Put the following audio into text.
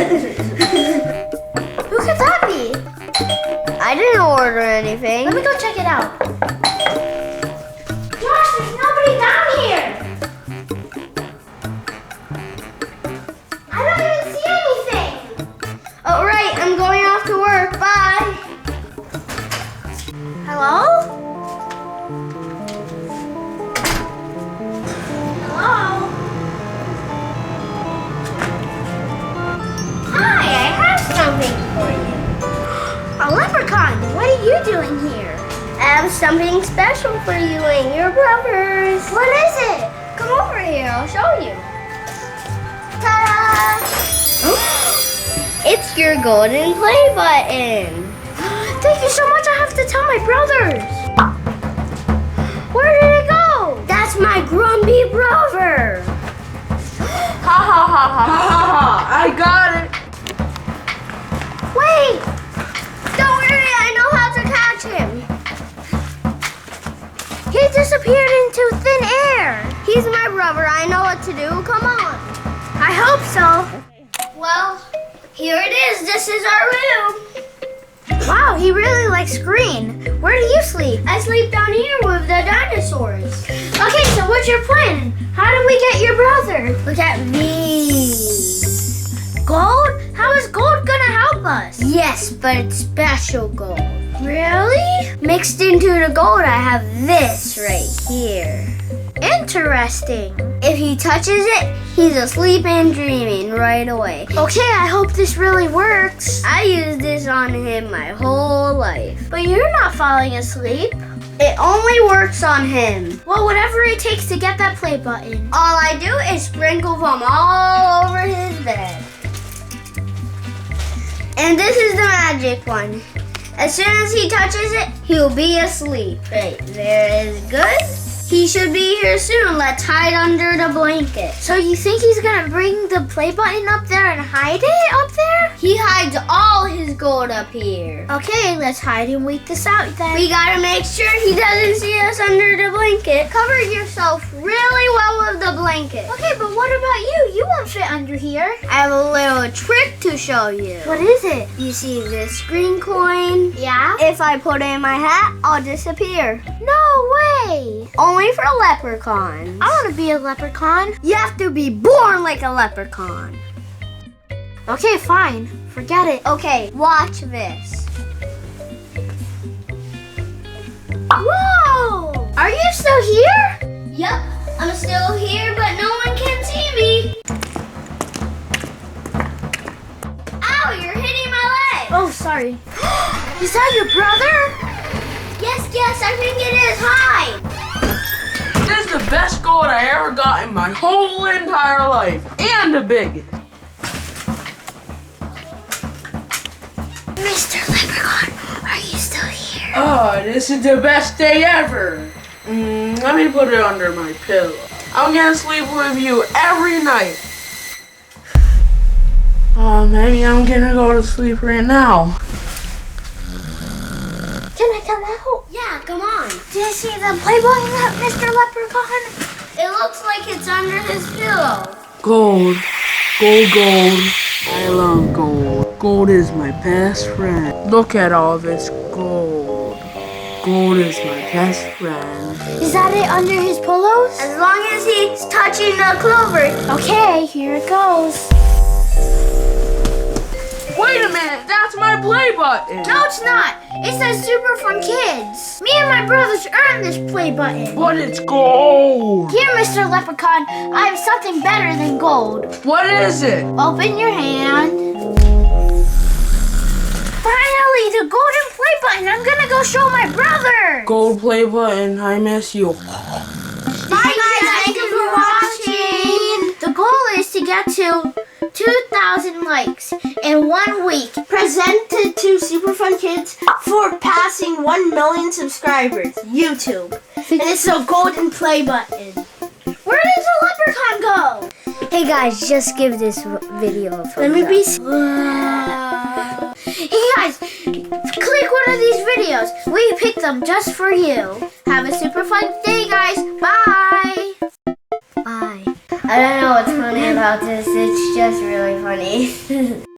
Who could that be? I didn't order anything. Let me go check it out. Josh, there's nobody down here. I don't even see anything. All right, I'm going off to work. Bye. Hello? Hello? Hi, I have something for you. A leprechaun, what are you doing here? I have something special for you and your brothers. What is it? Come over here, I'll show you. Ta-da! It's your golden play button. Thank you so much. I have to tell my brothers. Where did it go? That's my grumpy brother. Ha ha ha ha. I got it. Wait. Don't worry, I know how to catch him. He disappeared into thin air. He's my brother, I know what to do. Come on. I hope so. Well, here it is. This is our room. Wow, he really likes green. Where do you sleep? I sleep down here with the dinosaurs. Okay, so what's your plan? How do we get your brother? Look at these. Gold? How is gold gonna help us? Yes, but it's special gold. Really? Mixed into the gold, I have this right here. Interesting. If he touches it, he's asleep and dreaming right away. Okay, I hope this really works. I used this on him my whole life. But you're not falling asleep. It only works on him. Well, whatever it takes to get that play button. All I do is sprinkle them all over his bed. And this is the magic one. As soon as he touches it, he'll be asleep. Right, there is good. He should be here soon. Let's hide under the blanket. So you think he's gonna bring the play button up there and hide it up there? He hides all his gold up here. Okay, let's hide and wait this out then. We gotta make sure he doesn't see us under the blanket. Cover yourself really well with the blanket. Okay, but what about you? You won't fit under here. I have a little trick to show you. What is it? You see this green coin? Yeah? If I put it in my hat, I'll disappear. No way! Only for leprechauns. I want to be a leprechaun. You have to be born like a leprechaun. Okay, fine. Forget it. Okay, watch this. Whoa! Are you still here? Yep, I'm still here, but no one can see me. Ow, you're hitting my leg. Oh, sorry. Is that your brother? Yes, I think it is. Hi. This is the best gold I ever got in my whole entire life. And the biggest. Mr. Leprechaun, are you still here? Oh, this is the best day ever. Let me put it under my pillow. I'm gonna sleep with you every night. Oh, maybe I'm gonna go to sleep right now. Can I come out? Yeah, come on. Do you see the play button, Mr. Leprechaun? It looks like it's under his pillow. Gold. Gold. I love gold. Gold is my best friend. Look at all this gold. Gold is my best friend. Is that it under his pillows? As long as he's touching the clover. Okay, here it goes. Wait a minute, that's my play button. No, it's not. It says Super Fun Kids. Me and my brothers earned this play button. But it's gold. Here, Mr. Leprechaun, I have something better than gold. What is it? Open your hand. Finally, the golden play button. I'm gonna go show my brother. Gold play button, I miss you. Bye, guys. Thank you for watching. The goal is to get to 2,000 likes in 1 week. Presented to Super Fun Kids for passing 1 million subscribers. YouTube. And it's a golden play button. Where did the leprechaun go? Hey guys, just give this video a thumbs Let me be. up. Hey guys, click one of these videos. We picked them just for you. Have a super fun day, guys. Bye. Bye. I don't know what's funny about this. It's just really funny.